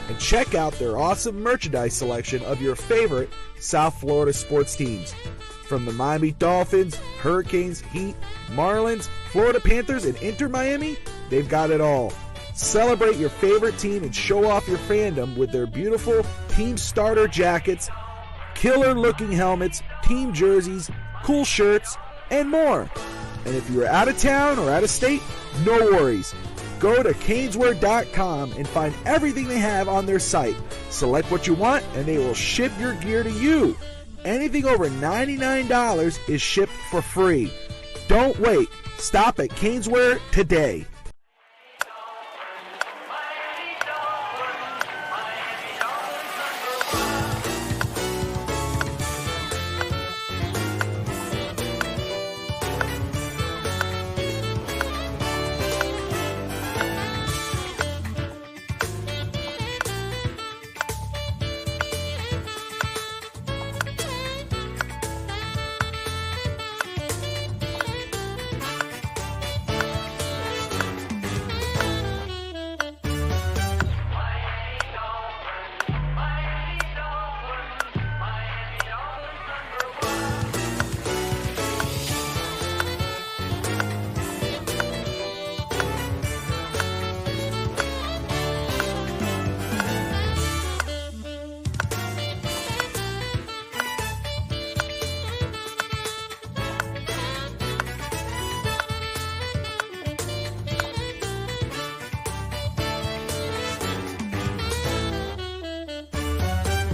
and check out their awesome merchandise selection of your favorite South Florida sports teams. From the Miami Dolphins, Hurricanes, Heat, Marlins, Florida Panthers, and Inter Miami, they've got it all. Celebrate your favorite team and show off your fandom with their beautiful team starter jackets, killer-looking helmets, team jerseys, cool shirts, and more. And if you're out of town or out of state, no worries. Go to caneswear.com and find everything they have on their site. Select what you want, and they will ship your gear to you. Anything over $99 is shipped for free. Don't wait. Stop at Caneswear today.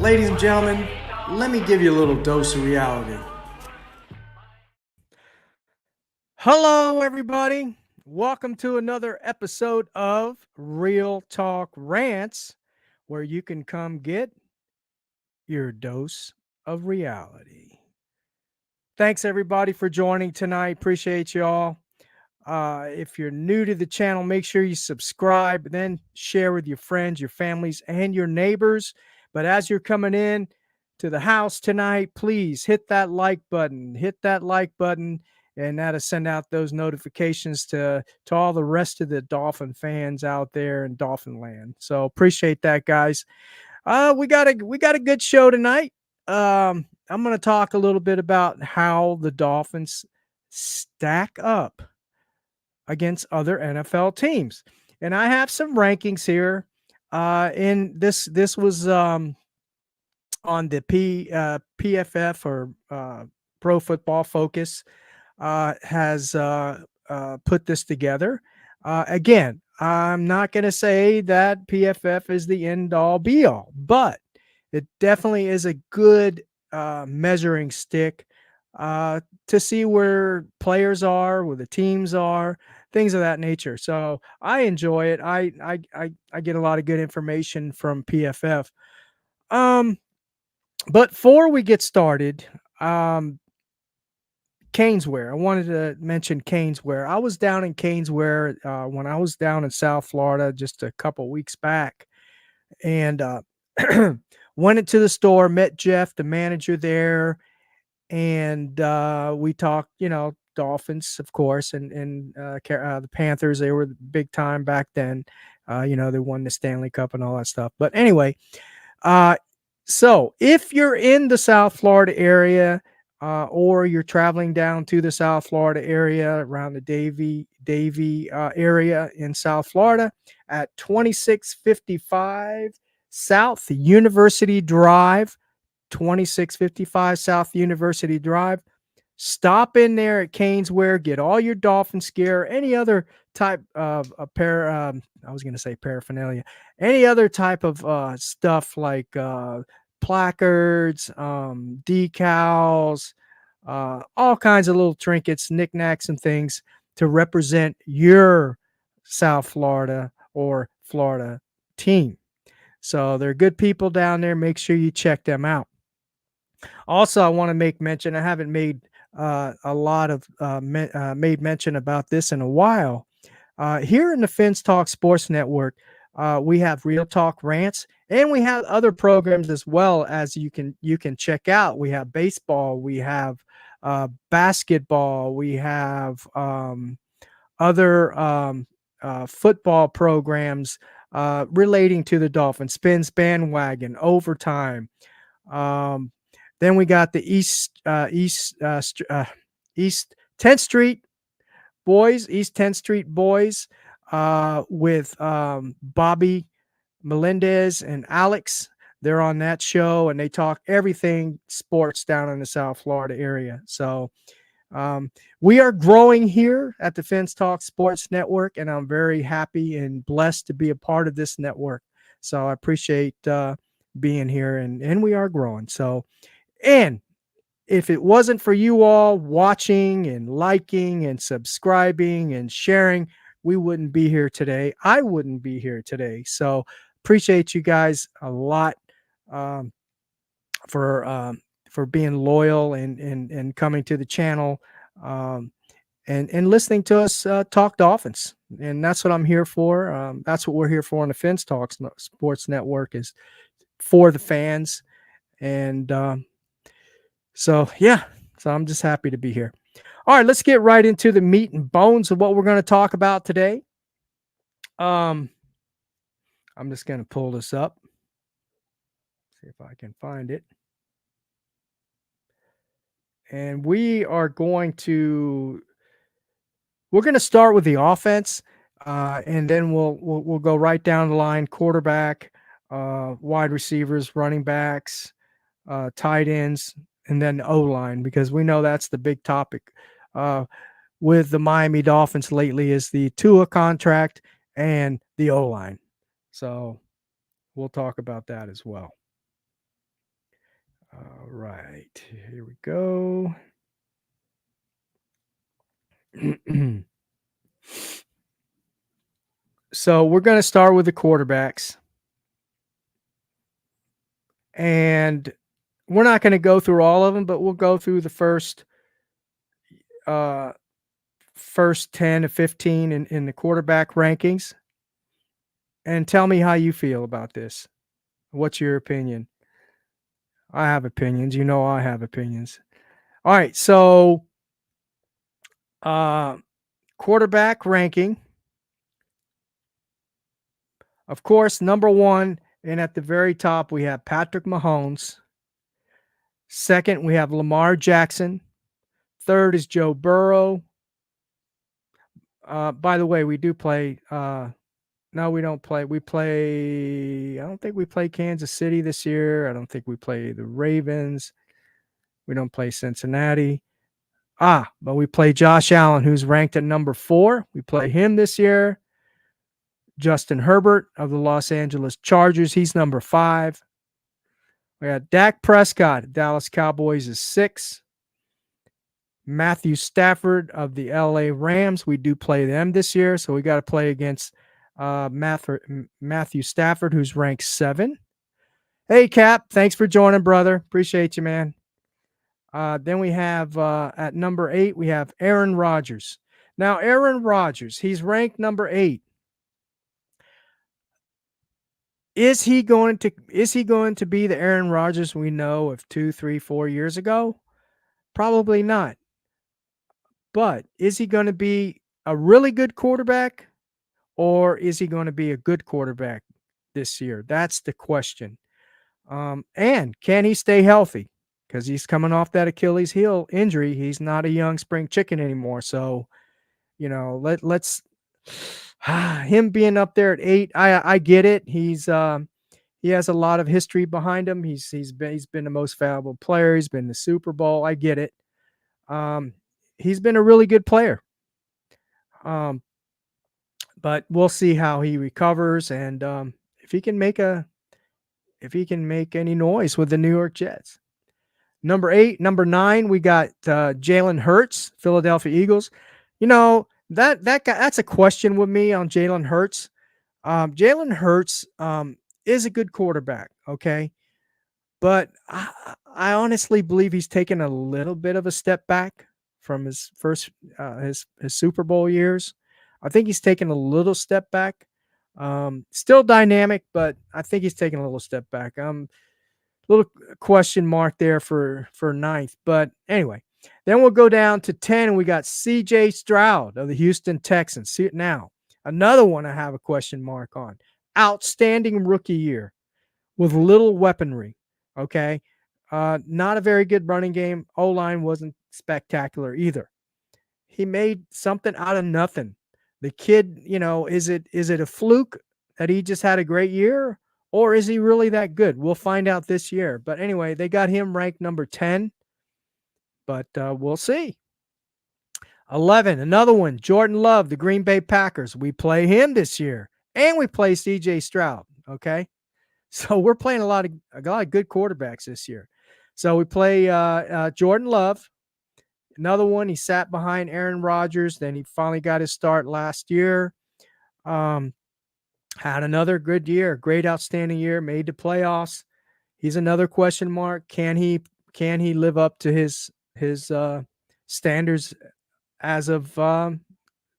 Ladies and gentlemen, let me give you a little dose of reality. Hello, everybody. Welcome to another episode of Real Talk Rants, where you can come get your dose of reality. Thanks, everybody, for joining tonight. Appreciate you all. If you're new to the channel, make sure you subscribe, then share with your friends, your families, and your neighbors. But as you're coming in to the house tonight, please hit that like button. Hit that like button, and that'll send out those notifications to all the rest of the Dolphin fans out there in Dolphin land. So appreciate that, guys. We got a good show tonight. I'm going to talk a little bit about how the Dolphins stack up against other NFL teams, and I have some rankings here. And this was on the PFF or Pro Football Focus has put this together. Again, I'm not going to say that PFF is the end-all be-all, but it definitely is a good measuring stick to see where players are, where the teams are, things of that nature. So I enjoy it. I get a lot of good information from PFF. But before we get started, Caneswear. I wanted to mention Caneswear. I was down in Caneswear when I was down in South Florida just a couple weeks back, and went into the store, met Jeff, the manager there, and we talked, Dolphins, of course, and the Panthers. They were big time back then. They won the Stanley Cup and all that stuff. But anyway, so if you're in the South Florida area, or you're traveling down to the South Florida area around the Davie area in South Florida at 2655 South University Drive, 2655 South University Drive. Stop in there at Caneswear, get all your Dolphins gear, any other type of paraphernalia, any other type of stuff like placards, decals, all kinds of little trinkets, knickknacks, and things to represent your South Florida or Florida team. So they're good people down there. Make sure you check them out. Also, I want to make mention, I haven't made made mention about this in a while. Here in the Fins Talk Sports Network, we have Real Talk Rants, and we have other programs as well, as you can check out. We have baseball, we have basketball, we have other football programs, relating to the Dolphins, spins bandwagon, overtime. Then we got the East 10th Street boys, East 10th Street boys, with Bobby Melendez and Alex. They're on that show and they talk everything sports down in the South Florida area. So we are growing here at the Fence Talk Sports Network, and I'm very happy and blessed to be a part of this network. So I appreciate being here, and we are growing. So, and if it wasn't for you all watching and liking and subscribing and sharing, we wouldn't be here today. I wouldn't be here today. So appreciate you guys a lot for being loyal and coming to the channel and listening to us talk Dolphins. And that's what I'm here for. That's what we're here for on the Fence Talks Sports Network, is for the fans. And so I'm just happy to be here. All right, let's get right into the meat and bones of what we're going to talk about today. I'm just going to pull this up, see if I can find it. And we're going to start with the offense, and then we'll go right down the line: quarterback, wide receivers, running backs, tight ends, and then O-line, because we know that's the big topic with the Miami Dolphins lately, is the Tua contract and the O-line. So we'll talk about that as well. All right, here we go. So we're going to start with the quarterbacks. And we're not going to go through all of them, but we'll go through the first 10 to 15 in the quarterback rankings. And tell me how you feel about this. What's your opinion? I have opinions. You know I have opinions. All right, so quarterback ranking. Of course, number one, and at the very top, we have Patrick Mahomes. Second, we have Lamar Jackson. Third is Joe Burrow. By the way, we do play. No, we don't play. We play. I don't think we play Kansas City this year. I don't think we play the Ravens. We don't play Cincinnati. But we play Josh Allen, who's ranked at number 4. We play him this year. Justin Herbert of the Los Angeles Chargers, he's number 5. We got Dak Prescott, Dallas Cowboys, is 6. Matthew Stafford of the LA Rams, we do play them this year, so we got to play against Matthew Stafford, who's ranked 7. Hey, Cap, thanks for joining, brother. Appreciate you, man. Then we have at number 8, we have Aaron Rodgers. Now, Aaron Rodgers, he's ranked number 8. Is he going to be the Aaron Rodgers we know of 2, 3, 4 years ago? Probably not. But is he going to be a really good quarterback, or is he going to be a good quarterback this year? That's the question. And can he stay healthy? Because he's coming off that Achilles heel injury. He's not a young spring chicken anymore. So, let's him being up there at 8. I get it. He has a lot of history behind him. He's been the most valuable player. He's been the Super Bowl. I get it. He's been a really good player. But we'll see how he recovers and if he can make any noise with the New York Jets. Number 9, we got Jalen Hurts, Philadelphia Eagles. That guy, that's a question with me on Jalen Hurts. Jalen Hurts is a good quarterback, okay? But I honestly believe he's taken a little bit of a step back from his first his Super Bowl years. I think he's taken a little step back. Still dynamic, but I think he's taken a little step back. Little question mark there for 9th. But anyway, then we'll go down to 10, and we got C.J. Stroud of the Houston Texans. See it now. Another one I have a question mark on. outstanding rookie year with little weaponry. Okay. Not a very good running game. O-line wasn't spectacular either. He made something out of nothing. The kid, is it a fluke that he just had a great year, or is he really that good? We'll find out this year. But anyway, they got him ranked number 10, but we'll see. 11, another one, Jordan Love, the Green Bay Packers. We play him this year, and we play C.J. Stroud. Okay, so we're playing a lot of good quarterbacks this year. So we play Jordan Love. Another one, he sat behind Aaron Rodgers. Then he finally got his start last year. Had another good year, great, outstanding year, made the playoffs. He's another question mark. Can he live up to his standards as of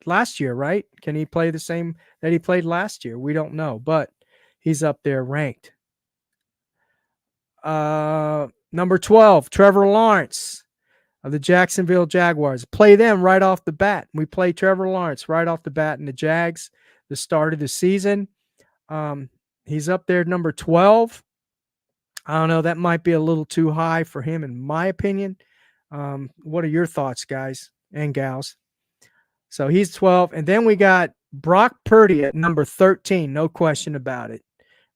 last year, right? Can he play the same that he played last year? We don't know, but he's up there ranked. Number 12, Trevor Lawrence of the Jacksonville Jaguars. Play them right off the bat. We play Trevor Lawrence right off the bat in the Jags, the start of the season. He's up there number 12. I don't know. That might be a little too high for him, in my opinion. What are your thoughts, guys and gals? So he's 12. And then we got Brock Purdy at number 13. No question about it.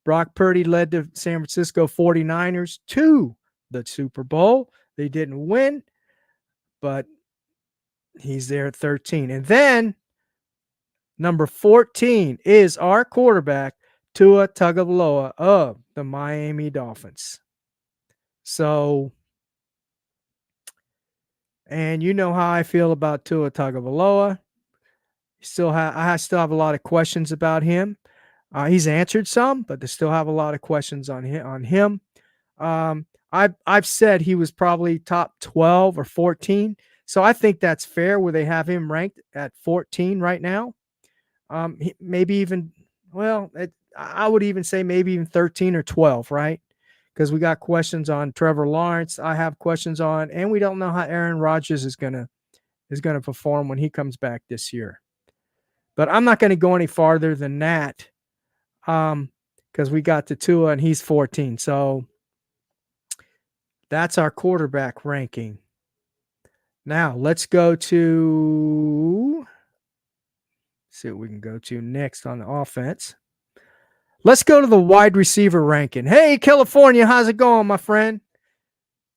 Brock Purdy led the San Francisco 49ers to the Super Bowl. They didn't win, but he's there at 13. And then number 14 is our quarterback, Tua Tagovailoa of the Miami Dolphins. So, and you know how I feel about Tua Tagovailoa. I still have a lot of questions about him. He's answered some, but they still have a lot of questions on him. I've said he was probably top 12 or 14. So I think that's fair where they have him ranked at 14 right now. Maybe even, I would even say maybe even 13 or 12, right? Because we got questions on Trevor Lawrence. I have questions on, and we don't know how Aaron Rodgers is gonna perform when he comes back this year. But I'm not going to go any farther than that, because we got to Tua and he's 14. So that's our quarterback ranking. Now let's go to see what we can go to next on the offense. Let's go to the wide receiver ranking. Hey, California, how's it going, my friend?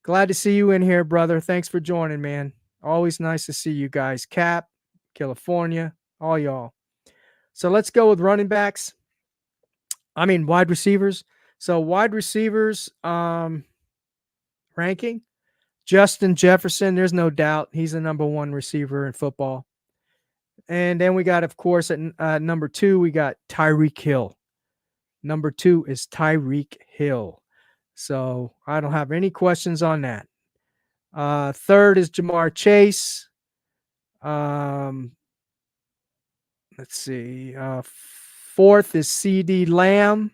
Glad to see you in here, brother. Thanks for joining, man. Always nice to see you guys. Cap, California, all y'all. So let's go with wide receivers. So wide receivers ranking. Justin Jefferson, there's no doubt. He's the number one receiver in football. And then we got, of course, at number 2, we got Tyreek Hill. Number 2 is Tyreek Hill. So I don't have any questions on that. Third is Jamar Chase. Let's see. Fourth is CD Lamb.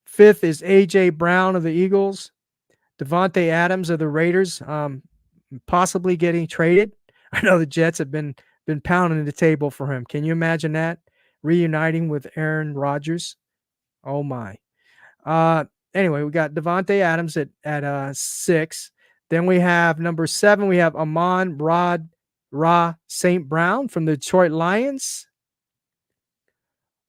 Fifth is AJ Brown of the Eagles. Devontae Adams of the Raiders, possibly getting traded. I know the Jets have been pounding the table for him. Can you imagine that? Reuniting with Aaron Rodgers. Oh my. Anyway, we got Devontae Adams at 6. Then we have number 7. We have Amon-Ra St. Brown from the Detroit Lions.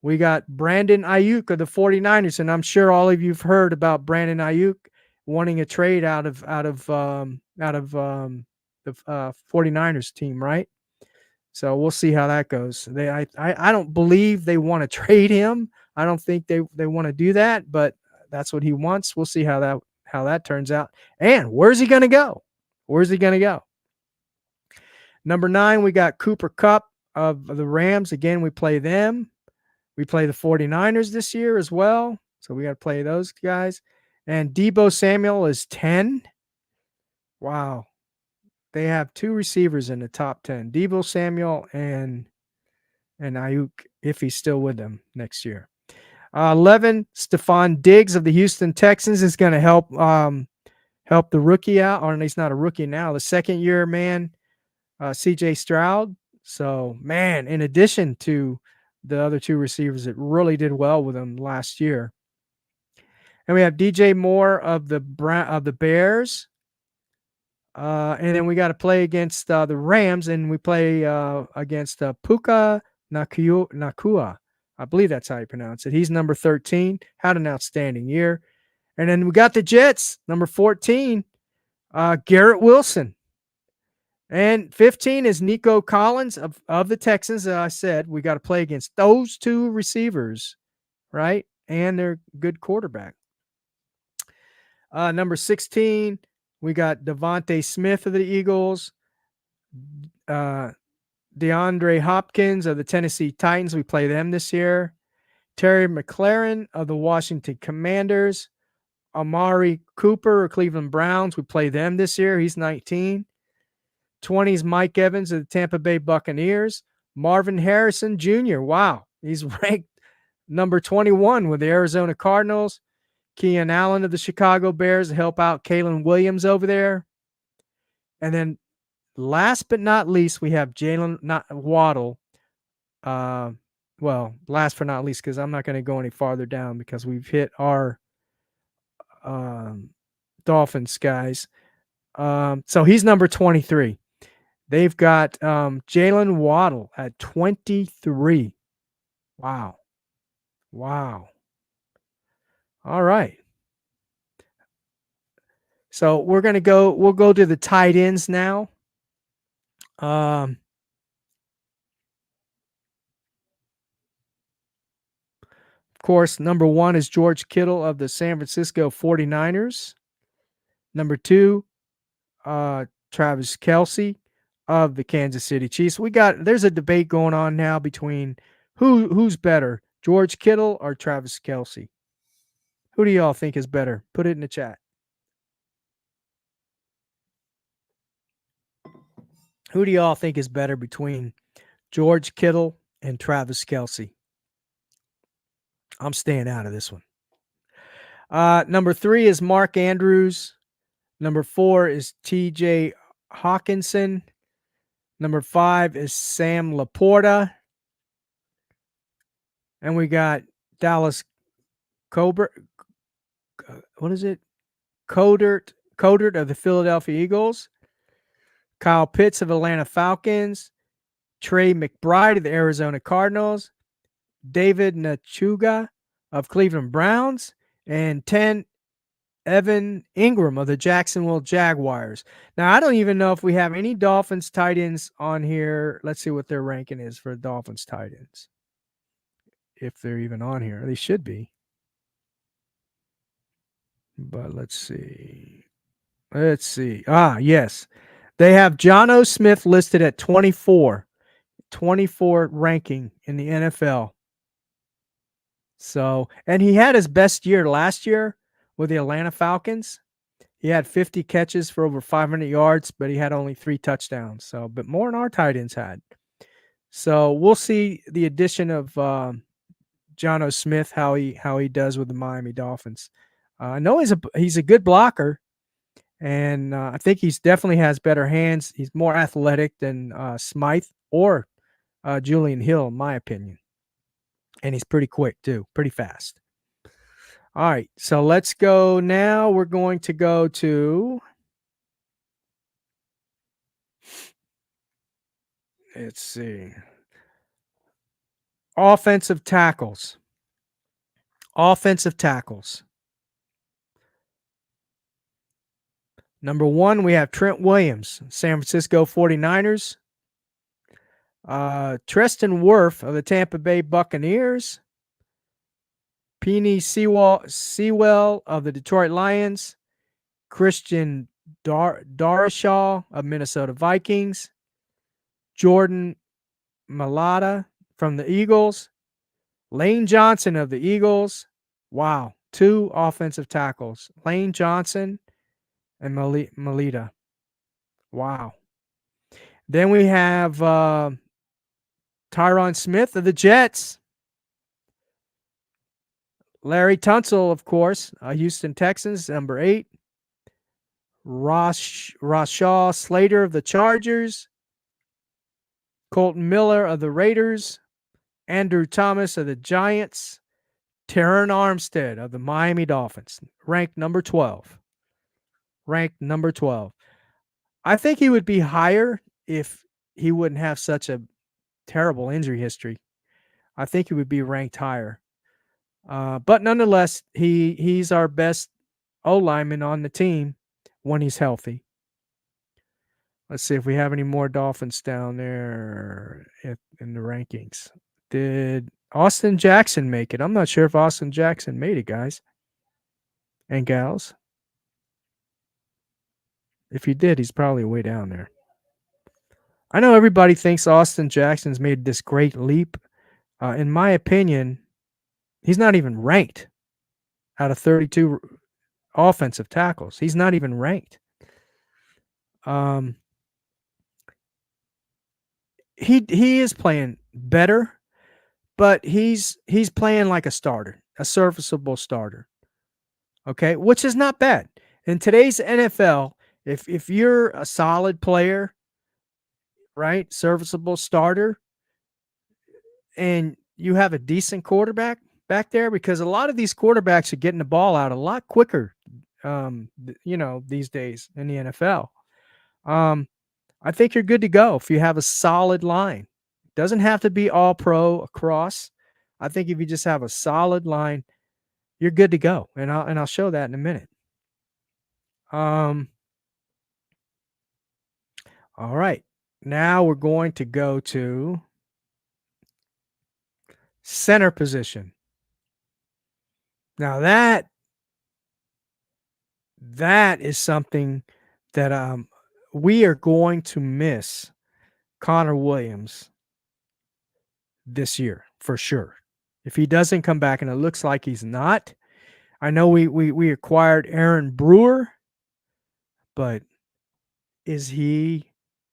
We got Brandon Ayuk of the 49ers, and I'm sure all of you've heard about Brandon Ayuk wanting a trade out of the 49ers team, right? So we'll see how that goes. I don't believe they want to trade him. I don't think they want to do that, but that's what he wants. We'll see how that turns out. And where's he going to go? Number 9, we got Cooper Kupp of the Rams. Again, we play them. We play the 49ers this year as well. So we got to play those guys. And Deebo Samuel is 10. Wow. They have 2 receivers in the top 10. Deebo Samuel and Ayuk, if he's still with them next year. 11, Stephon Diggs of the Houston Texans is going to help the rookie out. Or he's not a rookie now. The second-year man, C.J. Stroud. So, man, in addition to the other two receivers that really did well with him last year. And we have DJ Moore of the Bears. And then we got to play against the Rams, and we play against Puka Nakua. I believe that's how you pronounce it. He's number 13. Had an outstanding year. And then we got the Jets, number 14, Garrett Wilson. And 15 is Nico Collins of the Texans. As I said, we got to play against those two receivers, right? And their good quarterback. Number 16, we got Devontae Smith of the Eagles. DeAndre Hopkins of the Tennessee Titans. We play them this year. Terry McLaurin of the Washington Commanders. Amari Cooper of Cleveland Browns. We play them this year. He's 19. 20 is Mike Evans of the Tampa Bay Buccaneers. Marvin Harrison Jr. Wow. He's ranked number 21 with the Arizona Cardinals. Keenan Allen of the Chicago Bears to help out Kalen Williams over there. And then last but not least, we have Jalen Waddle. Well, last but not least, because I'm not going to go any farther down because we've hit our Dolphins guys. So he's number 23. They've got Jalen Waddle at 23. Wow. All right. So we'll go to the tight ends now. Of course, number 1 is George Kittle of the San Francisco 49ers. Number 2, Travis Kelce of the Kansas City Chiefs. There's a debate going on now between who's better, George Kittle or Travis Kelce. Who do y'all think is better? Put it in the chat. Who do y'all think is better between George Kittle and Travis Kelce? I'm staying out of this one. Number 3 is Mark Andrews. Number 4 is TJ Hawkinson. Number 5 is Sam Laporta. And we got Dallas Codert of the Philadelphia Eagles. Kyle Pitts of Atlanta Falcons. Trey McBride of the Arizona Cardinals. David Nachuga of Cleveland Browns. And 10, Evan Ingram of the Jacksonville Jaguars. Now, I don't even know if we have any Dolphins tight ends on here. Let's see what their ranking is for Dolphins tight ends. If they're even on here. They should be. But let's see. Yes. They have Jonnu Smith listed at 24 ranking in the NFL. So, and he had his best year last year with the Atlanta Falcons. He had 50 catches for over 500 yards, but he had only 3 touchdowns. So, but more than our tight ends had. So we'll see the addition of Jonnu Smith, how he does with the Miami Dolphins. I know he's a good blocker, and I think he's definitely has better hands. He's more athletic than Smythe or Julian Hill, in my opinion. And he's pretty quick too, pretty fast. All right, so let's go now. We're going to go to, let's see, offensive tackles. Number 1, we have Trent Williams, San Francisco 49ers. Treston Wirth of the Tampa Bay Buccaneers. Penny Sewell of the Detroit Lions. Christian Darrisaw of Minnesota Vikings. Jordan Mailata from the Eagles. Lane Johnson of the Eagles. Wow, 2 offensive tackles. Lane Johnson and Mailata. Wow. Then we have Tyron Smith of the Jets. Larry Tunsil, of course, Houston Texans, number 8. Rashawn Slater of the Chargers. Colton Miller of the Raiders. Andrew Thomas of the Giants, Terron Armstead of the Miami Dolphins, ranked number 12. Ranked number 12. I think he would be higher if he wouldn't have such a terrible injury history. I think he would be ranked higher. But nonetheless, he's our best O lineman on the team when he's healthy. Let's see if we have any more Dolphins down there in the rankings. Did Austin Jackson make it? I'm not sure if Austin Jackson made it, guys and gals. If he did, he's probably way down there. I know everybody thinks Austin Jackson's made this great leap. In my opinion, he's not even ranked out of 32 offensive tackles. He's not even ranked. He is playing better, but he's playing like a starter, a serviceable starter. Okay, which is not bad. In today's NFL, if you're a solid player, right, serviceable starter, and you have a decent quarterback back there, because a lot of these quarterbacks are getting the ball out a lot quicker, these days in the NFL. I think you're good to go if you have a solid line. Doesn't have to be all pro across. I think if you just have a solid line, you're good to go. And I'll show that in a minute. All right. Now we're going to go to center position. Now that is something that we are going to miss Connor Williams this year for sure. If he doesn't come back, and it looks like he's not. I know we acquired Aaron Brewer, but is he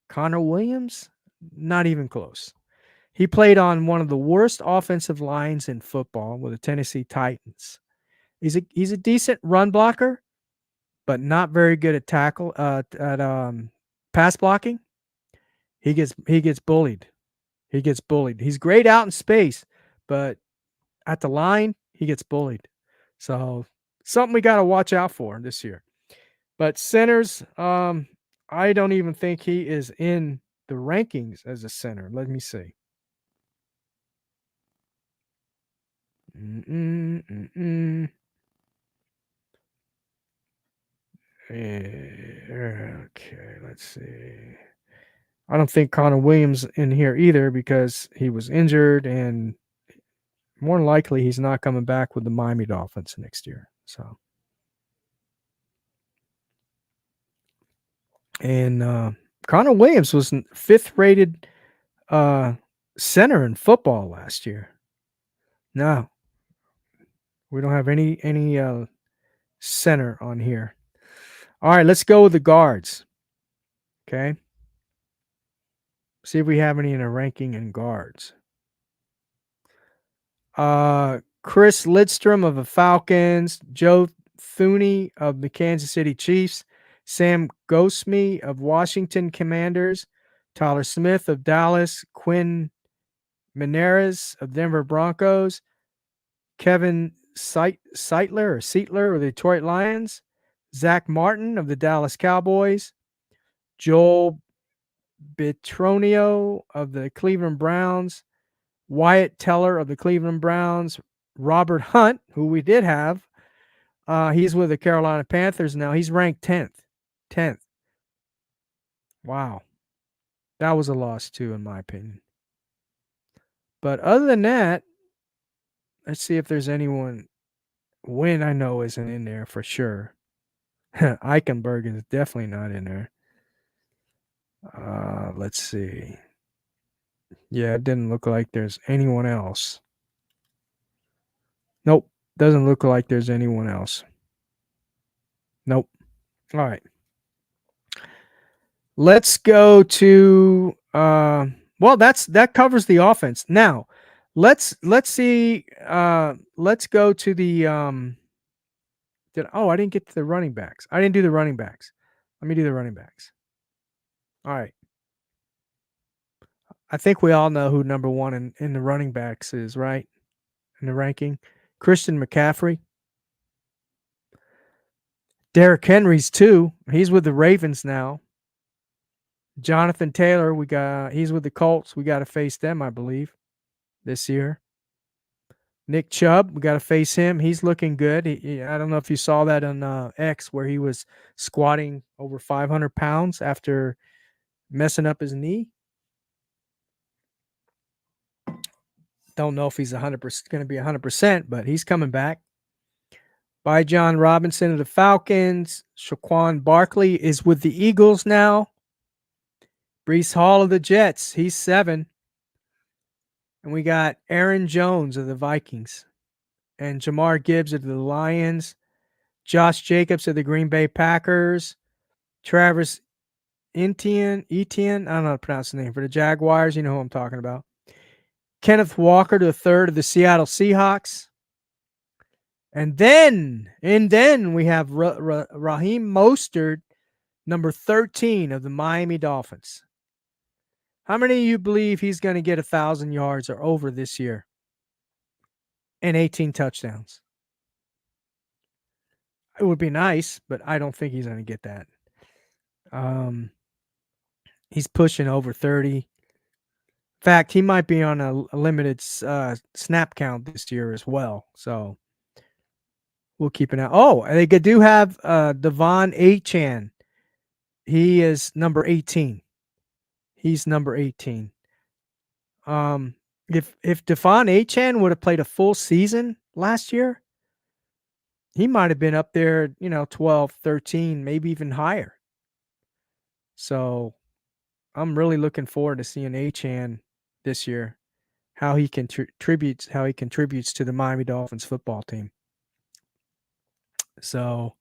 Connor Williams? Not even close. He played on one of the worst offensive lines in football with the Tennessee Titans. He's a decent run blocker, but not very good at pass blocking. He gets bullied. He gets bullied. He's great out in space, but at the line, he gets bullied. So something we got to watch out for this year. But centers, I don't even think he is in the rankings as a center. Let me see. Okay, let's see. I don't think Connor Williams in here either because he was injured, and more than likely he's not coming back with the Miami Dolphins next year. So, and Connor Williams was 5th rated center in football last year. No, we don't have any center on here. All right, let's go with the guards. Okay. See if we have any in a ranking in guards. Chris Lidstrom of the Falcons, Joe Thuney of the Kansas City Chiefs, Sam Gosme of Washington Commanders, Tyler Smith of Dallas, Quinn Menares of Denver Broncos, Kevin Seitler of the Detroit Lions, Zach Martin of the Dallas Cowboys, Joel Petronio of the Cleveland Browns, Wyatt Teller of the Cleveland Browns, Robert Hunt, who we did have. He's with the Carolina Panthers now. He's ranked 10th. 10th. Wow. That was a loss too, in my opinion. But other than that, let's see if there's anyone. Wynn, I know, isn't in there for sure. Eichenberg is definitely not in there. Let's see. Yeah, it didn't look like there's anyone else. Nope. Doesn't look like there's anyone else. Nope. All right. Let's go to well, that covers the offense. Now, let's see. Let's go to the I didn't get to the running backs. I didn't do the running backs. Let me do the running backs. All right. I think we all know who number one in the running backs is, right? In the ranking. Christian McCaffrey. Derrick Henry's 2. He's with the Ravens now. Jonathan Taylor, he's with the Colts. We got to face them, I believe, this year. Nick Chubb, we got to face him. He's looking good. I don't know if you saw that on X where he was squatting over 500 pounds after messing up his knee. Don't know if he's 100% going to be 100%, but he's coming back. By John Robinson of the Falcons. Saquon Barkley is with the Eagles now. Breece Hall of the Jets. He's 7. And we got Aaron Jones of the Vikings. And Jamar Gibbs of the Lions. Josh Jacobs of the Green Bay Packers. Travis Etienne, I don't know how to pronounce the name, for the Jaguars. You know who I'm talking about. Kenneth Walker III of the Seattle Seahawks. And then we have Raheem Mostert, number 13 of the Miami Dolphins. How many of you believe he's going to get 1,000 yards or over this year and 18 touchdowns? It would be nice, but I don't think he's going to get that. He's pushing over 30. In fact, he might be on a limited snap count this year as well. So we'll keep an eye. Oh, they do have Devon Achane. He is number 18. He's number 18. If Devon Achane would have played a full season last year, he might have been up there, 12, 13, maybe even higher. So I'm really looking forward to seeing Achane this year, how he contributes to the Miami Dolphins football team. So,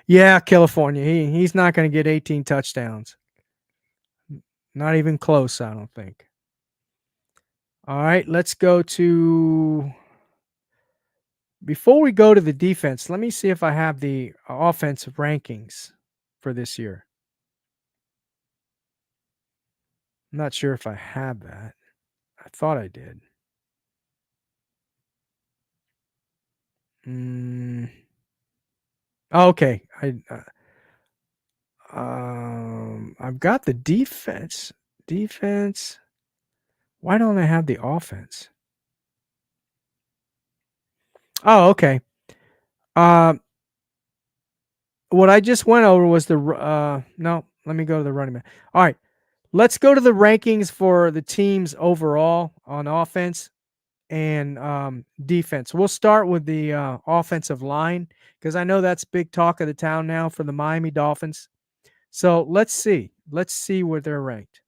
yeah, California, he's not going to get 18 touchdowns. Not even close, I don't think. All right, let's go to... Before we go to the defense, let me see if I have the offensive rankings for this year. I'm not sure if I have that. I thought I did. Okay. I've got the defense. Defense. Why don't I have the offense? Oh, okay. What I just went over was no, let me go to the running back. All right. Let's go to the rankings for the teams overall on offense and defense. We'll start with the offensive line because I know that's big talk of the town now for the Miami Dolphins. So let's see where they're ranked.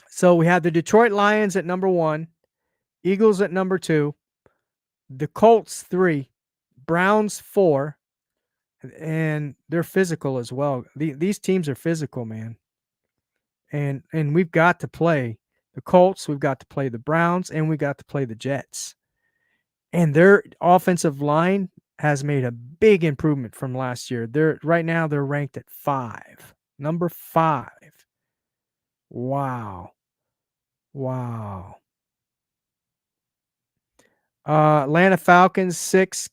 So we have the Detroit Lions at number 1, Eagles at number 2, the Colts 3, Browns 4, and they're physical as well. These teams are physical, man. And we've got to play the Colts, we've got to play the Browns, and we got to play the Jets. And their offensive line has made a big improvement from last year. Right now they're ranked at 5. Number 5. Wow. Atlanta Falcons 6.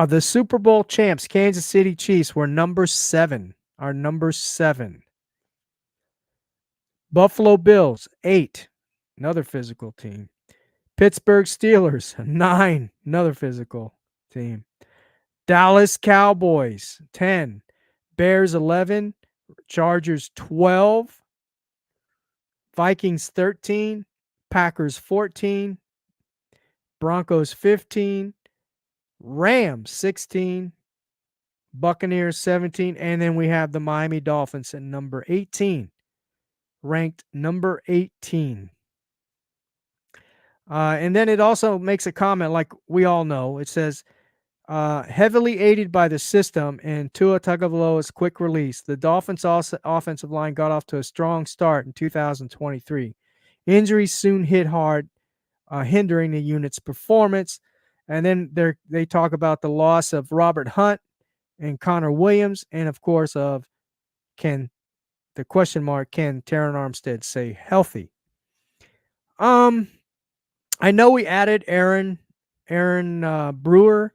The Super Bowl champs, Kansas City Chiefs, were number 7. Our number 7. Buffalo Bills 8. Another physical team. Pittsburgh Steelers 9. Another physical team. Dallas Cowboys 10. Bears 11. Chargers 12. Vikings 13. Packers 14. Broncos 15. Rams 16. Buccaneers 17. And then we have the Miami Dolphins at number 18. Ranked number 18. And then it also makes a comment like we all know. It says, heavily aided by the system and Tua Tagovailoa's quick release, the Dolphins' offensive line got off to a strong start in 2023. Injuries soon hit hard, hindering the unit's performance. And then they talk about the loss of Robert Hunt and Connor Williams, and of course of the the question mark, can Terran Armstead stay healthy? I know we added Aaron Brewer.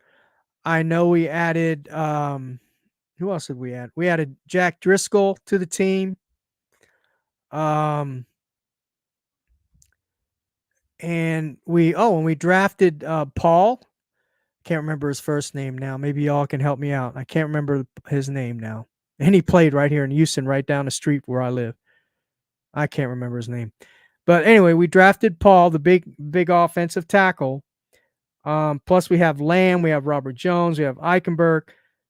I know we added who else did we add? We added Jack Driscoll to the team. And we drafted Paul. Can't remember his first name now. Maybe y'all can help me out. I can't remember his name now. And he played right here in Houston, right down the street where I live. I can't remember his name. But anyway, we drafted Paul, the big offensive tackle. Plus we have Lamb, we have Robert Jones, we have Eichenberg.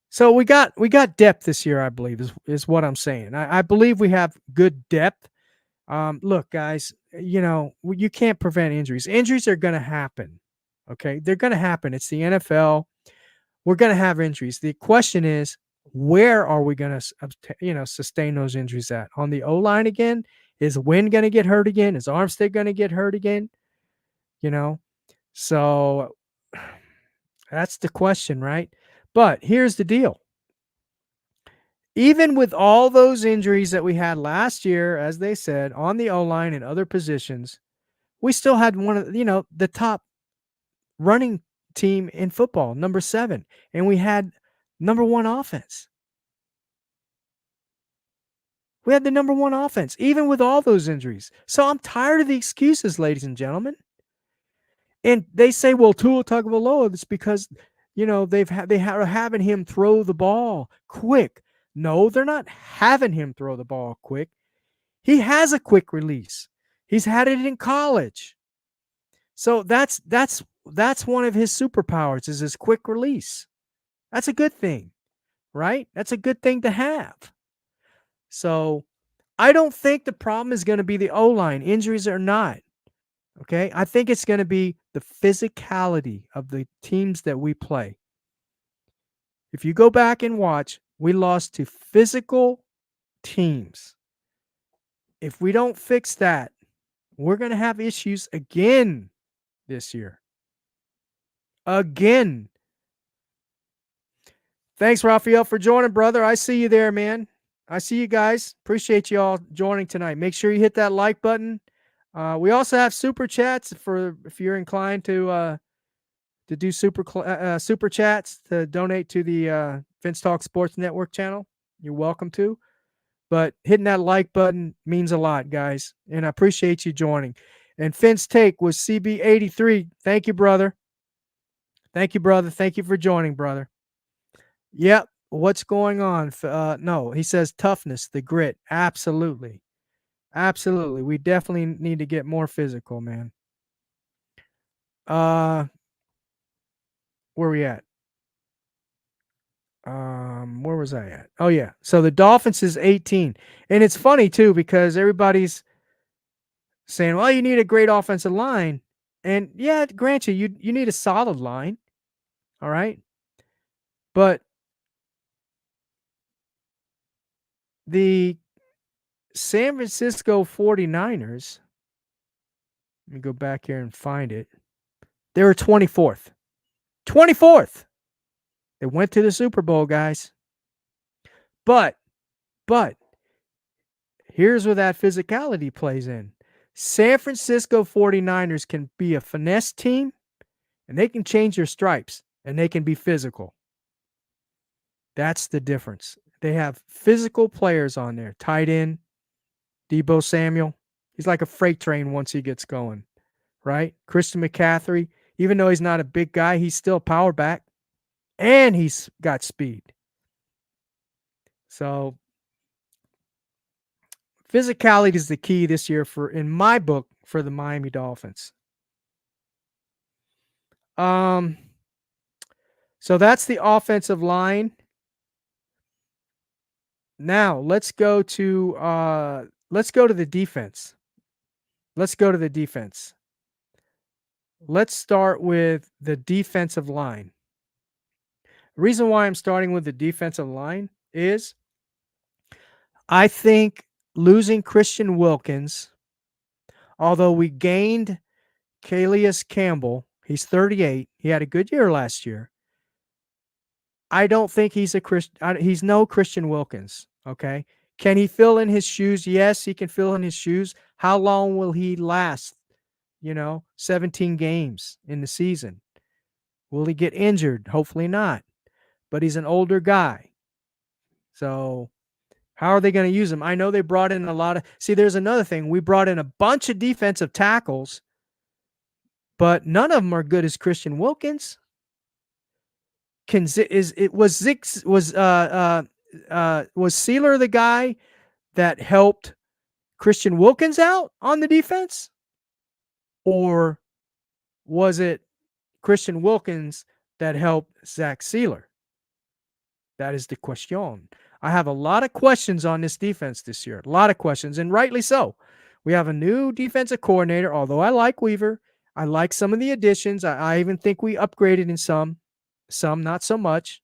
So we got depth this year, I believe, is what I'm saying. I believe we have good depth. Look, guys, you can't prevent injuries. Injuries are going to happen. Okay, they're going to happen. It's the NFL. We're going to have injuries. The question is, where are we going to, sustain those injuries at? On the O-line again? Is Wynn going to get hurt again? Is Armstead going to get hurt again? So that's the question, right? But here's the deal. Even with all those injuries that we had last year, as they said, on the O-line and other positions, we still had one of, the top running team in football, number 7, and we had number 1 offense. We had the number 1 offense, even with all those injuries. So I'm tired of the excuses, ladies and gentlemen. And they say, well, Tua Tagovailoa, it's because, they are having him throw the ball quick. No, they're not having him throw the ball quick. He has a quick release. He's had it in college. So that's one of his superpowers, is his quick release. That's a good thing, right? That's a good thing to have. So I don't think the problem is going to be the O-line. Injuries or not. Okay? I think it's going to be the physicality of the teams that we play. If you go back and watch, we lost to physical teams. If we don't fix that, we're going to have issues again this year. Again. Thanks, Raphael, for joining, brother. I see you there, man. I see you guys. Appreciate you all joining tonight. Make sure you hit that like button. We also have super chats for if you're inclined to do super chats to donate to the Vince Talk Sports Network channel. You're welcome to. But hitting that like button means a lot, guys. And I appreciate you joining. And Finn's take was CB83. Thank you, brother. Thank you, brother. Thank you for joining, brother. Yep. What's going on? No, he says toughness, the grit. Absolutely. Absolutely. We definitely need to get more physical, man. Where we at? Where was I at? Oh, yeah. So the Dolphins is 18. And it's funny, too, because everybody's saying, well, you need a great offensive line. And, yeah, grant you need a solid line. All right? But the San Francisco 49ers, let me go back here and find it. They were 24th. 24th. They went to the Super Bowl, guys. But here's where that physicality plays in. San Francisco 49ers can be a finesse team, and they can change their stripes, and they can be physical. That's the difference. They have physical players on there. Tight end, Deebo Samuel. He's like a freight train once he gets going, right? Christian McCaffrey, even though he's not a big guy, he's still a power back, and he's got speed. So physicality is the key this year in my book, for the Miami Dolphins. So that's the offensive line. Now let's go to the defense. Let's start with the defensive line. The reason why I'm starting with the defensive line is I think losing Christian Wilkins, although we gained Calais Campbell, he's 38. He had a good year last year. I don't think he's no Christian Wilkins, okay? Can he fill in his shoes? Yes, he can fill in his shoes. How long will he last? 17 games in the season. Will he get injured? Hopefully not. But he's an older guy. So how are they going to use him? I know they brought in a lot of. See, there's another thing. We brought in a bunch of defensive tackles, but none of them are good as Christian Wilkins. Was Sealer the guy that helped Christian Wilkins out on the defense? Or was it Christian Wilkins that helped Zach Sealer? That is the question. I have a lot of questions on this defense this year. A lot of questions, and rightly so. We have a new defensive coordinator, although I like Weaver. I like some of the additions. I even think we upgraded in some not so much.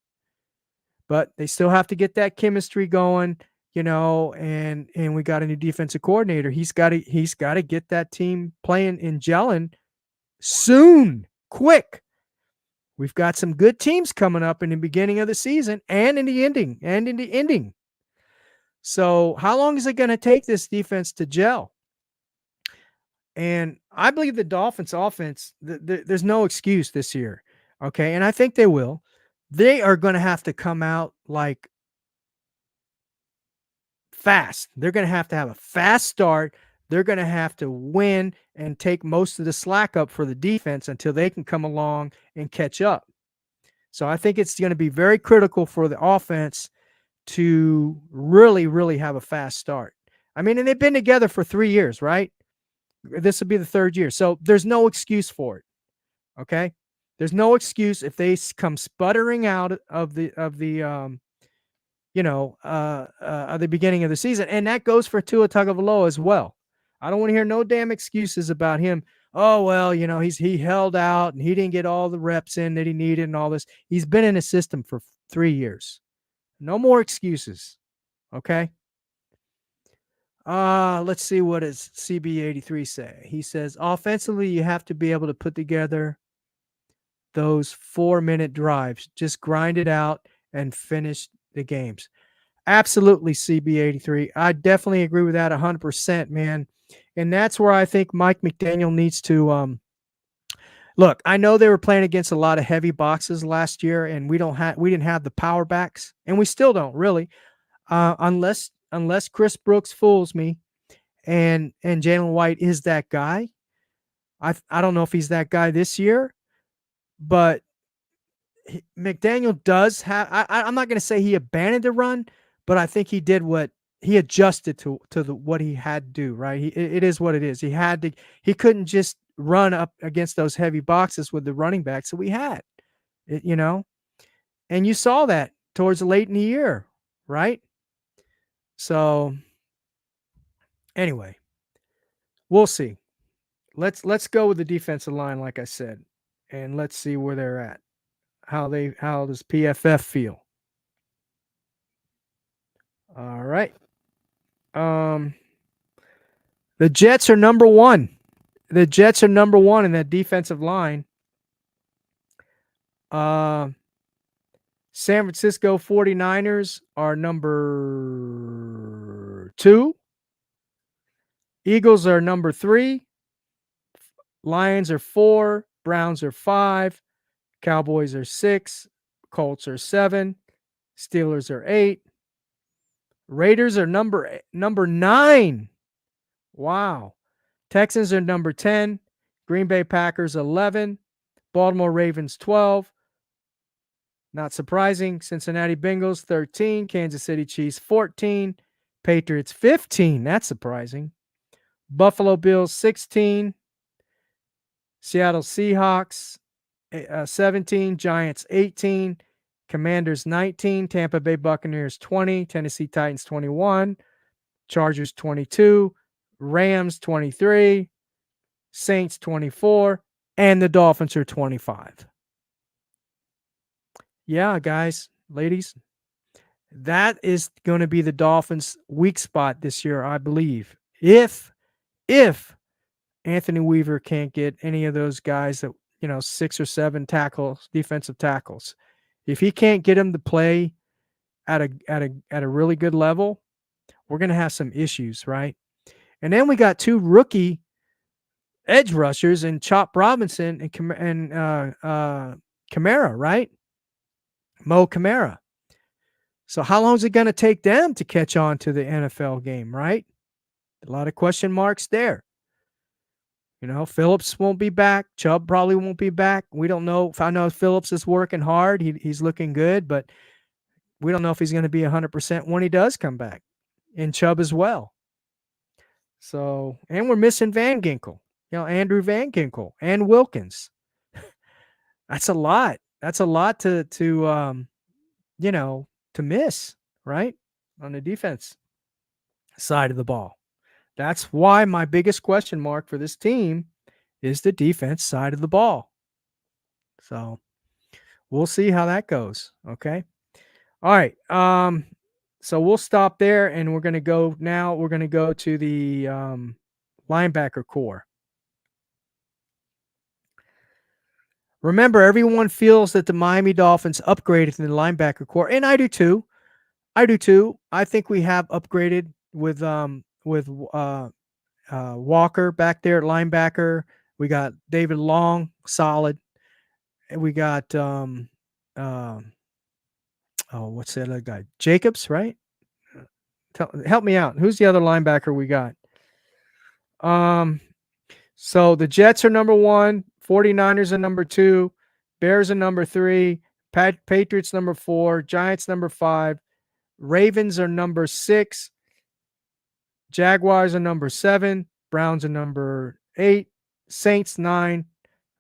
But they still have to get that chemistry going, and we got a new defensive coordinator. He's got to get that team playing and gelling soon, quick. We've got some good teams coming up in the beginning of the season and in the ending. So how long is it going to take this defense to gel? And I believe the Dolphins offense, there's no excuse this year. Okay. And I think they will. They are going to have to come out like fast. They're going to have a fast start. They're going to have to win and take most of the slack up for the defense until they can come along and catch up. So I think it's going to be very critical for the offense to really, really have a fast start. I mean, and they've been together for 3 years, right? This will be the 3rd year. So there's no excuse for it. Okay? There's no excuse if they come sputtering out of the beginning of the season. And that goes for Tua Tagovailoa as well. I don't want to hear no damn excuses about him. Oh, well, he held out and he didn't get all the reps in that he needed and all this. He's been in the system for 3 years. No more excuses. Okay? Let's see, what does CB83 say? He says, offensively, you have to be able to put together those 4-minute drives. Just grind it out and finish the games. Absolutely, CB83. I definitely agree with that 100%, man. And that's where I think Mike McDaniel needs to look. I know they were playing against a lot of heavy boxes last year, and we didn't have the power backs, and we still don't really, unless Chris Brooks fools me, and Jalen White is that guy. I don't know if he's that guy this year, but McDaniel does have. I'm not going to say he abandoned the run, but I think he did he adjusted to what he had to do. Right, it is what it is. He couldn't just run up against those heavy boxes with the running backs that we had, and you saw that towards late in the year, right? So anyway, we'll see. Let's go with the defensive line, like I said, and let's see where they're at. How does PFF feel? All right. The Jets are number 1. The Jets are number 1 in that defensive line. San Francisco 49ers are number 2. Eagles are number 3. Lions are 4. Browns are 5. Cowboys are 6. Colts are 7. Steelers are 8. Raiders are number 9. Wow. Texans are number 10. Green Bay Packers 11. Baltimore Ravens 12. Not surprising. Cincinnati Bengals 13. Kansas City Chiefs 14. Patriots 15. That's surprising. Buffalo Bills 16. Seattle Seahawks 17. Giants 18. Commanders 19. Tampa Bay Buccaneers 20. Tennessee Titans 21. Chargers 22. Rams 23. Saints 24. And the Dolphins are 25. Yeah, guys, ladies, that is going to be the Dolphins' weak spot this year, I believe. If Anthony Weaver can't get any of those guys that, 6 or 7 tackles, defensive tackles, if he can't get them to play at a really good level, we're going to have some issues, right? And then we got 2 rookie edge rushers in Chop Robinson and Kamara, right? Mo Kamara. So how long is it going to take them to catch on to the NFL game, right? A lot of question marks there. Phillips won't be back. Chubb probably won't be back. We don't know. I know Phillips is working hard. He's looking good, but we don't know if he's going to be 100% when he does come back. And Chubb as well. So, and we're missing Van Ginkel. Andrew Van Ginkel and Wilkins. That's a lot. That's a lot to miss, right? On the defense side of the ball. That's why my biggest question mark for this team is the defense side of the ball. So we'll see how that goes. Okay. All right. So we'll stop there and we're going to go to the linebacker core. Remember, everyone feels that the Miami Dolphins upgraded in the linebacker core, and I do too. I think we have upgraded with Walker back there at linebacker. We got David Long, solid. And we got what's the other guy? Jacobs, right? Help me out. Who's the other linebacker we got? So the Jets are number 1, 49ers are number 2, Bears are number 3, Patriots number 4, Giants number 5, Ravens are number 6, Jaguars are number 7, Browns are number 8, Saints 9,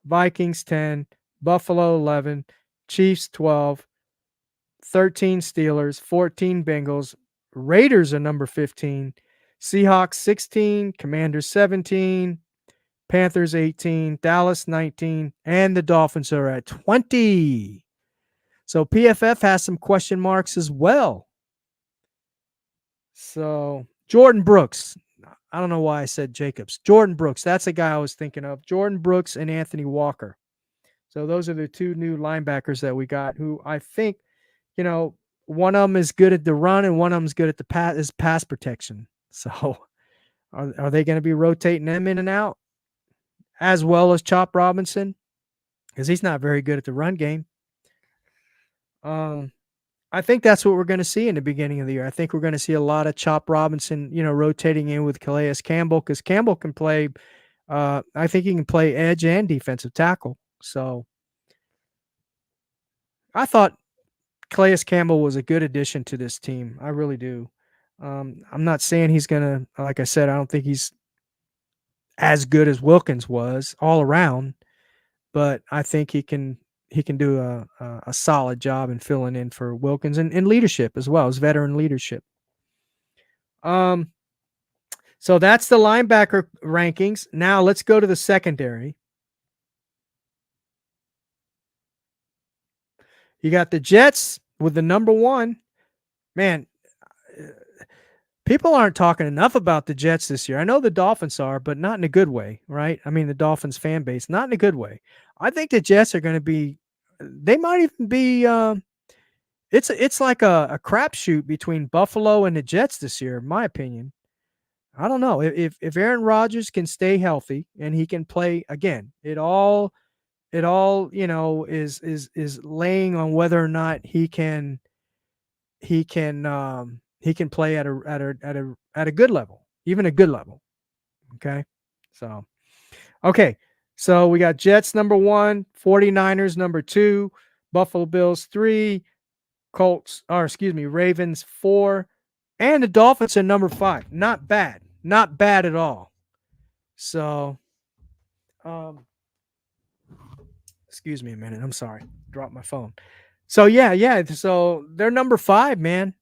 Vikings 10, Buffalo 11, Chiefs 12, 13 Steelers, 14 Bengals, Raiders are number 15, Seahawks 16, Commanders 17, Panthers 18, Dallas 19, and the Dolphins are at 20. So PFF has some question marks as well. So Jordan Brooks, I don't know why I said Jacobs. Jordan Brooks, that's a guy I was thinking of. Jordan Brooks and Anthony Walker. So those are the 2 new linebackers that we got who I think, one of them is good at the run and one of them is good at the pass protection. So are they going to be rotating them in and out as well as Chop Robinson? Because he's not very good at the run game. I think that's what we're going to see in the beginning of the year. I think we're going to see a lot of Chop Robinson, rotating in with Calais Campbell, because Campbell can play. I think he can play edge and defensive tackle. So I thought Calais Campbell was a good addition to this team. I really do. I'm not saying he's going to, like I said, I don't think he's as good as Wilkins was all around, but I think he can do a solid job in filling in for Wilkins and leadership as well as veteran leadership. So that's the linebacker rankings. Now let's go to the secondary. You got the Jets with the number 1. Man, people aren't talking enough about the Jets this year. I know the Dolphins are, but not in a good way, right? I mean, the Dolphins fan base, not in a good way. I think the Jets are going to be, they might even be, it's like a crapshoot between Buffalo and the Jets this year, in my opinion. I don't know. If Aaron Rodgers can stay healthy and he can play again, it all is laying on whether or not he can play at a good level, even a good level. Okay. So we got Jets number 1, 49ers number 2, Buffalo Bills 3, Ravens 4, and the Dolphins are number 5. Not bad at all. So, excuse me a minute. I'm sorry. Dropped my phone. So yeah. So they're number 5, man.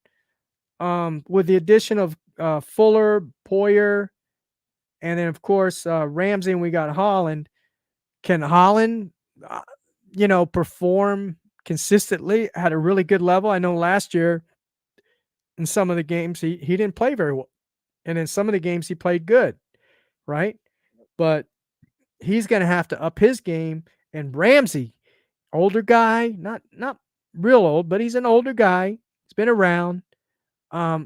With the addition of Fuller, Poyer, and then of course Ramsey, and we got Holland. Can Holland, perform consistently at a really good level? I know last year in some of the games he didn't play very well, and in some of the games he played good, right? But he's going to have to up his game. And Ramsey, older guy, not real old, but he's an older guy. He's been around.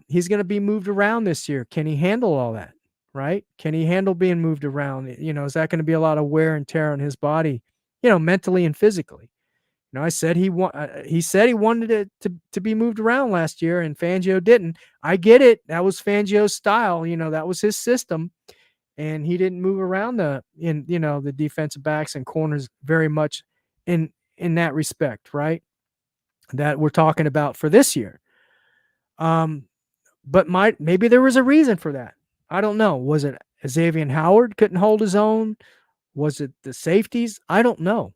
He's going to be moved around this year. Can he handle all that? Right? Can he handle being moved around? Is that going to be a lot of wear and tear on his body, mentally and physically? I said he said he wanted it to be moved around last year, and Fangio didn't. I get it. That was Fangio's style. That was his system, and he didn't move around the defensive backs and corners very much in that respect, right? That we're talking about for this year. But maybe there was a reason for that. I don't know. Was it Xavier Howard couldn't hold his own? Was it the safeties? I don't know.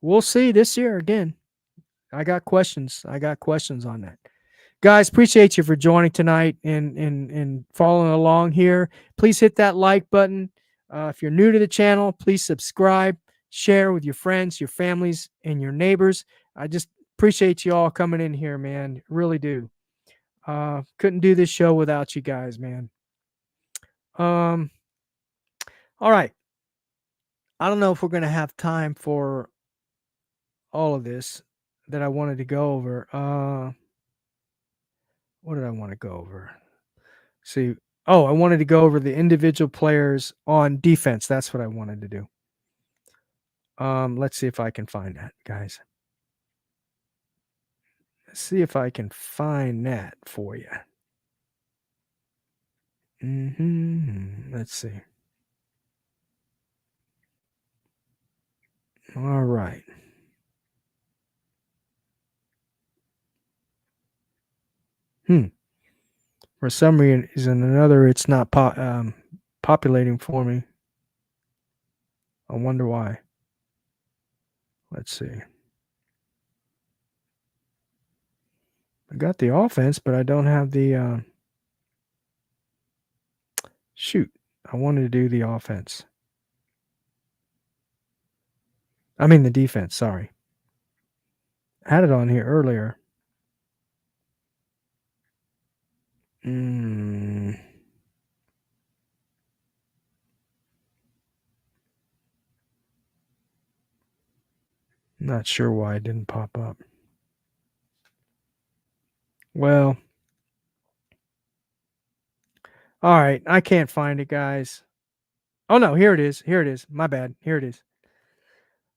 We'll see this year again. I got questions on that. Guys, appreciate you for joining tonight and following along here. Please hit that like button. If you're new to the channel, please subscribe, share with your friends, your families, and your neighbors. I just appreciate you all coming in here, man. Really do. Couldn't do this show without you guys, man. All right. I don't know if we're going to have time for all of this that I wanted to go over. What did I want to go over? See, I wanted to go over the individual players on defense. That's what I wanted to do. Let's see if I can find that, guys. Let's see if I can find that for you. Let's see. All right. For some reason another, it's not populating for me. I wonder why. Let's see. I got the offense, but I don't have the shoot. I wanted to do the offense. I mean the defense, sorry. I had it on here earlier. Not sure why it didn't pop up. Well, all right. I can't find it, guys. Oh, no. Here it is. Here it is. My bad. Here it is.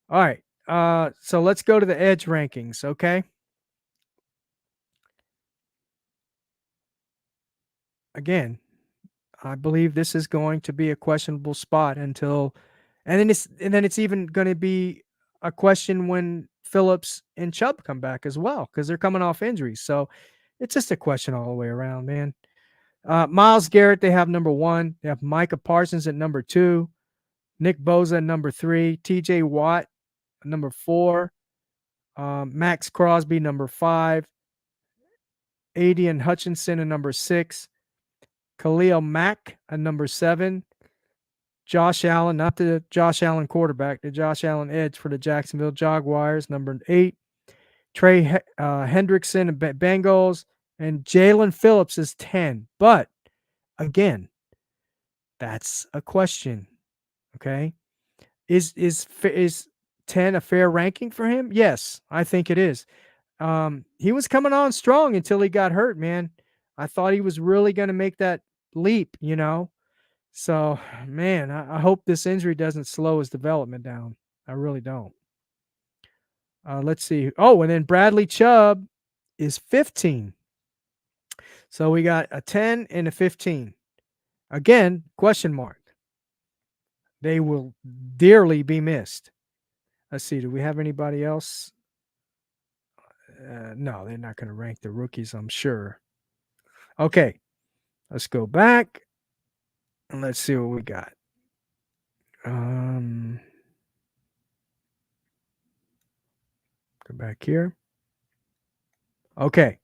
All right. So let's go to the edge rankings, okay? Again, I believe this is going to be a questionable spot until, and then it's even going to be a question when Phillips and Chubb come back as well, because they're coming off injuries. So it's just a question all the way around, man. Myles Garrett, they have number 1. They have Micah Parsons at number 2. Nick Bosa at number 3. TJ Watt at number 4. Max Crosby, number 5. Aiden Hutchinson at number 6. Khalil Mack at number 7. Josh Allen, not the Josh Allen quarterback, the Josh Allen edge for the Jacksonville Jaguars, number 8. Trey Hendrickson of Bengals, and Jalen Phillips is 10. But again, that's a question. Okay, is 10 a fair ranking for him? Yes, I think it is. He was coming on strong until he got hurt, man. I thought he was really going to make that leap, So, man, I hope this injury doesn't slow his development down. I really don't. Let's see. Oh, and then Bradley Chubb is 15. So we got a 10 and a 15. Again, question mark. They will dearly be missed. Let's see. Do we have anybody else? No, they're not going to rank the rookies, I'm sure. Okay. Let's go back and let's see what we got. Go back here. Okay.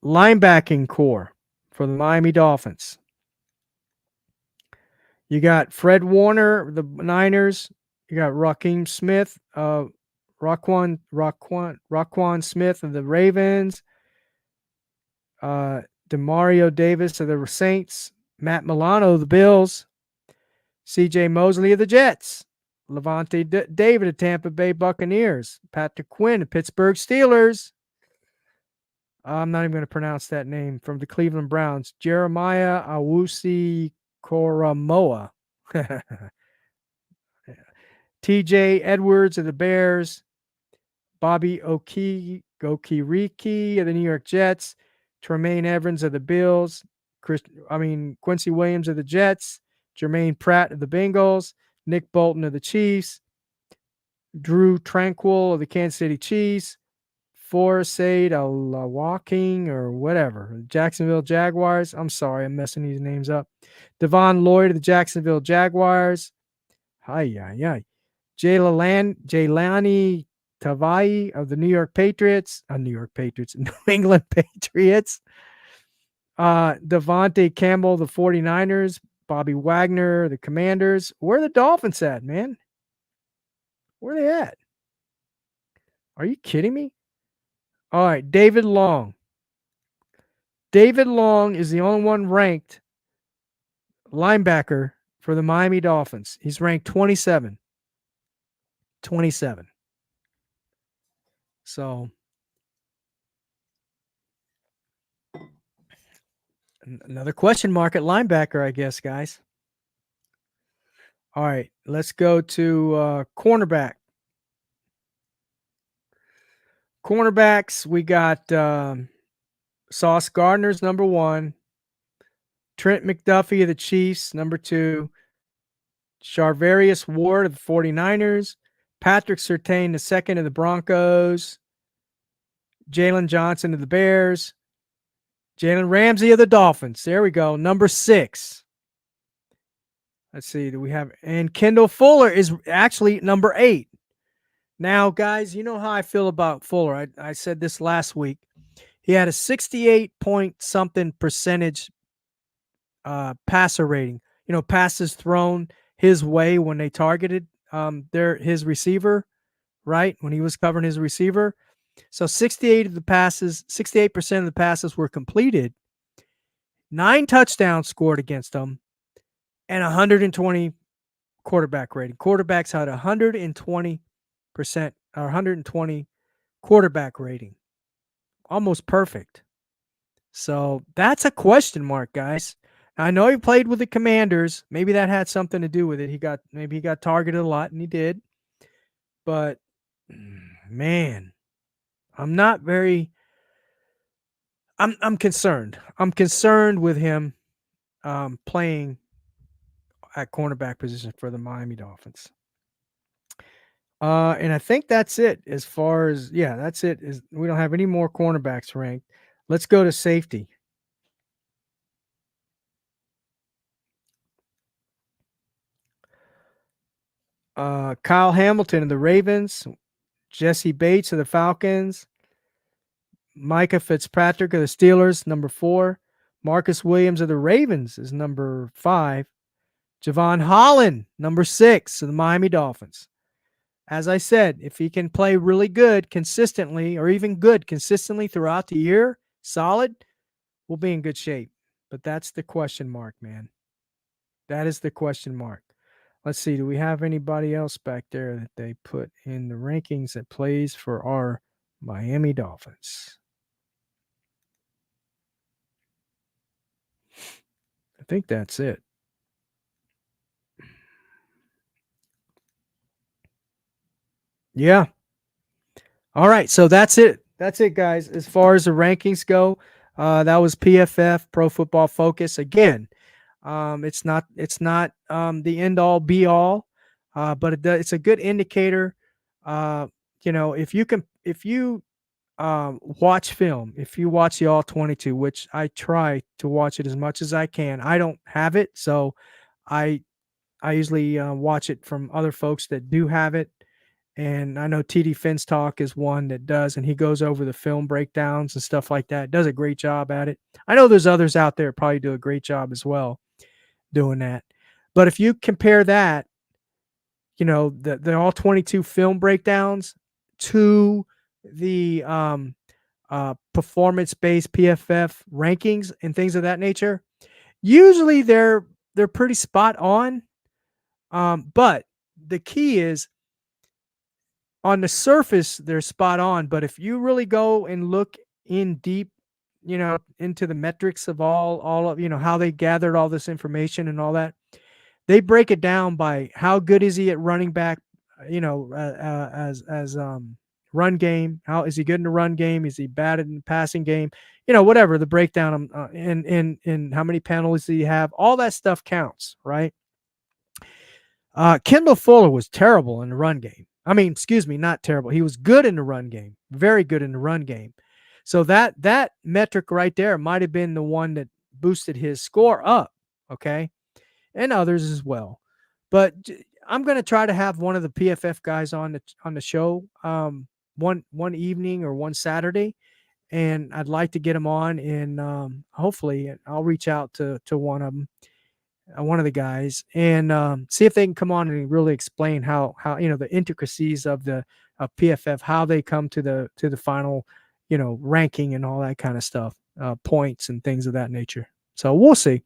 Linebacking core for the Miami Dolphins. You got Fred Warner, the Niners. You got Raheem Smith, Raquan Smith of the Ravens. Demario Davis of the Saints. Matt Milano of the Bills. C.J. Mosley of the Jets. Levante David of Tampa Bay Buccaneers. Patrick Quinn of Pittsburgh Steelers. I'm not even going to pronounce that name. From the Cleveland Browns. Jeremiah Awusi Koromoa. TJ Edwards of the Bears. Bobby Okiriki of the New York Jets. Tremaine Evans of the Bills. Quincy Williams of the Jets. Jermaine Pratt of the Bengals. Nick Bolton of the Chiefs. Drew Tranquil of the Kansas City Chiefs. Forsaid Walking or whatever. Jacksonville Jaguars. I'm sorry, I'm messing these names up. Devon Lloyd of the Jacksonville Jaguars. Jailani Tavai of the New England Patriots. Devontae Campbell, the 49ers. Bobby Wagner, the Commanders. Where are the Dolphins at, man? Where are they at? Are you kidding me? All right, David Long. David Long is the only one ranked linebacker for the Miami Dolphins. He's ranked 27. 27. So another question mark at linebacker, I guess, guys. All right, let's go to cornerback. Cornerbacks, we got Sauce Gardner's number 1. Trent McDuffie of the Chiefs, number 2. Charvarius Ward of the 49ers. Patrick Surtain II of the Broncos. Jalen Johnson of the Bears. Jalen Ramsey of the Dolphins. There we go. Number 6. Let's see. Do we have? And Kendall Fuller is actually number 8. Now, guys, you know how I feel about Fuller. I said this last week. He had a 68 point something percentage passer rating. You know, passes thrown his way when they targeted his receiver, right? When he was covering his receiver. So 68% of the passes were completed. 9 touchdowns scored against them, and 120 quarterback rating. Quarterbacks had 120% or 120 quarterback rating. Almost perfect. So that's a question mark, guys. I know he played with the Commanders. Maybe that had something to do with it. Maybe he got targeted a lot, and he did. But man, I'm concerned. I'm concerned with him playing at cornerback position for the Miami Dolphins. And I think that's it as far as, that's it. We don't have any more cornerbacks ranked. Let's go to safety. Kyle Hamilton of the Ravens, Jesse Bates of the Falcons, Micah Fitzpatrick of the Steelers, number 4. Marcus Williams of the Ravens is number 5. Javon Holland, number 6 of the Miami Dolphins. As I said, if he can play really good consistently, or even good consistently throughout the year, solid, we'll be in good shape. But that's the question mark, man. That is the question mark. Let's see. Do we have anybody else back there that they put in the rankings that plays for our Miami Dolphins? I think that's it. Yeah. All right. So that's it. That's it, guys. As far as the rankings go, that was PFF, Pro Football Focus. Again, it's not the end all be all, but it's a good indicator. If you watch film, if you watch the All 22, which I try to watch it as much as I can. I don't have it, so I usually watch it from other folks that do have it. And I know TD Finstock is one that does, and he goes over the film breakdowns and stuff like that. Does a great job at it. I know there's others out there probably do a great job as well doing that. But if you compare that, the all 22 film breakdowns to the performance-based PFF rankings and things of that nature, usually they're pretty spot on. But the key is, on the surface, they're spot on, but if you really go and look in deep, into the metrics of all of, how they gathered all this information and all that, they break it down by how good is he at running back, as run game. How is he good in the run game? Is he bad in the passing game? Whatever the breakdown, in how many penalties do you have? All that stuff counts, right? Kendall Fuller was terrible in the run game. I mean, excuse me, not terrible. He was good in the run game, very good in the run game. So that metric right there might have been the one that boosted his score up, okay, and others as well. But I'm going to try to have one of the PFF guys on the show, one evening or one Saturday, and I'd like to get him on, and hopefully I'll reach out to one of them. One of the guys, and see if they can come on and really explain how the intricacies of the PFF, how they come to the final ranking and all that kind of stuff, points and things of that nature. So we'll see.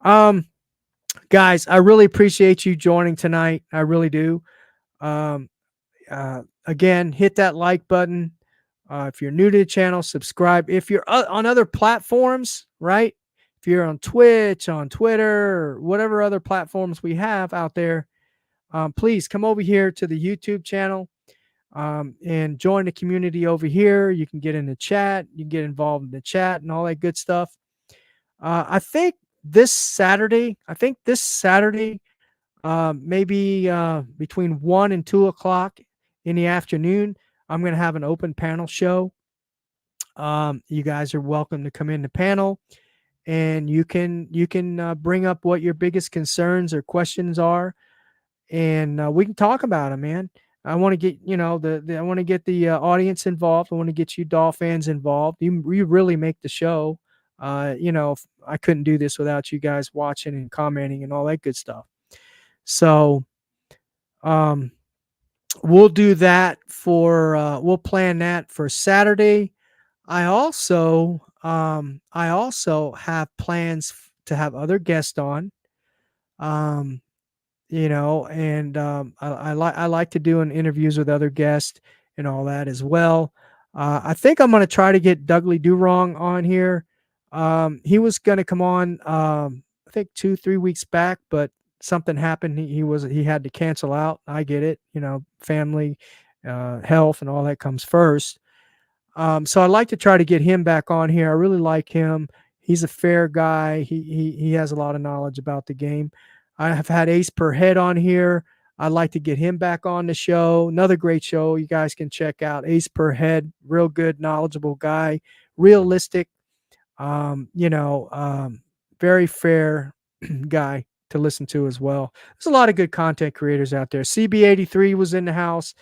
Guys, I really appreciate you joining tonight. I really do. Again, hit that like button. If you're new to the channel, subscribe. If you're on other platforms, right? If you're on Twitch, on Twitter, or whatever other platforms we have out there, please come over here to the YouTube channel, and join the community over here. You can get in the chat. You can get involved in the chat and all that good stuff. I think this Saturday, maybe between 1 and 2 o'clock in the afternoon, I'm going to have an open panel show. You guys are welcome to come in the panel. And you can bring up what your biggest concerns or questions are, and we can talk about them, man. I want to get I want to get the audience involved. I want to get you Dolphins involved. You really make the show. I couldn't do this without you guys watching and commenting and all that good stuff. So, we'll do that we'll plan that for Saturday. I also have plans to have other guests on, and I like to do interviews with other guests and all that as well. I think I'm going to try to get Dudley Durong on here. He was going to come on, I think 2-3 weeks back, but something happened. He had to cancel out. I get it. Family, health and all that comes first. So I'd like to try to get him back on here. I really like him. He's a fair guy. He has a lot of knowledge about the game. I have had Ace Per Head on here. I'd like to get him back on the show. Another great show you guys can check out. Ace Per Head, real good, knowledgeable guy, realistic, very fair guy to listen to as well. There's a lot of good content creators out there. CB83 was in the house.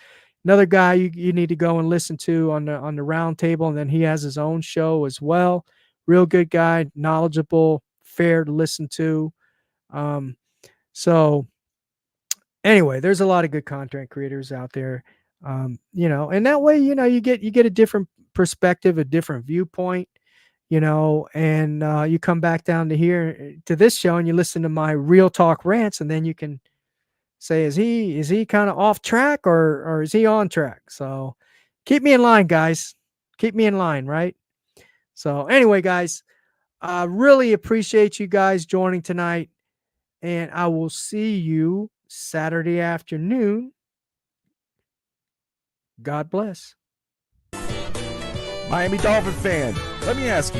Another guy you need to go and listen to on the round table, and then he has his own show as well. Real good guy, knowledgeable, fair to listen to. So anyway, there's a lot of good content creators out there, and that way, you get a different perspective, a different viewpoint, and you come back down to here to this show and you listen to my Real Talk Rants, and then you can say, is he kind of off track or is he on track? So keep me in line, guys. Keep me in line, right? So anyway, guys, I really appreciate you guys joining tonight, and I will see you Saturday afternoon. God bless. Miami Dolphin fan, let me ask you,